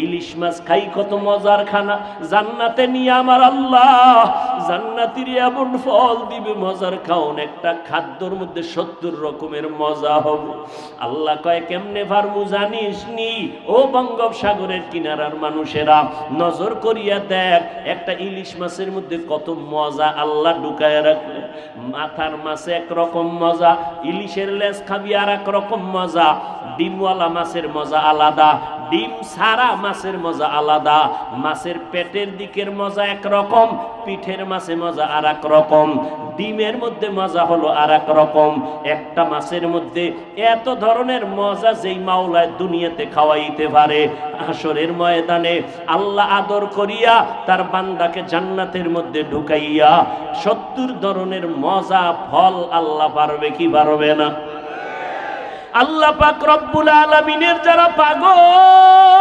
ইলিশ মাছ খাই কত মজার খানা, জান্নাতে নিয়ে আমার আল্লাহ জান্নাতীর এমন ফল দিবে মজার খাওন, একটা খাদ্যর মধ্যে 70 রকমের মজা হবে। আল্লাহ কয় কেমনে পারমু জানিস নি? ও বঙ্গোপসাগরের কিনারার মানুষেরা নজর করিয়া দেখ, একটা ইলিশ মাছের মধ্যে কত মজা আল্লাহ ঢুকায় রাখবে। মাথার মাছে একরকম মজা, ইলিশের লেজ খাবি আর এক রকম মজা, ডিমওয়ালা মাছের মজা আলাদা, ডিম সারা মাছের মজা আলাদা, মাছের পেটের দিকের মজা একরকম, পিঠের মাছে মজা আর এক রকম, ডিমের মধ্যে মজা হলো আর এক রকম। একটা মাছের মধ্যে এত ধরনের মজা যেই মাওলায় দুনিয়াতে খাওয়াইতে পারে, হাসরের ময়দানে আল্লাহ আদর করিয়া তার বান্দাকে জান্নাতের মধ্যে ঢুকাইয়া 70 ধরনের মজা ফল আল্লাহ পারবে কি পারবে না? আল্লাহ পাক রব্বুল আলামিনের যারা পাগল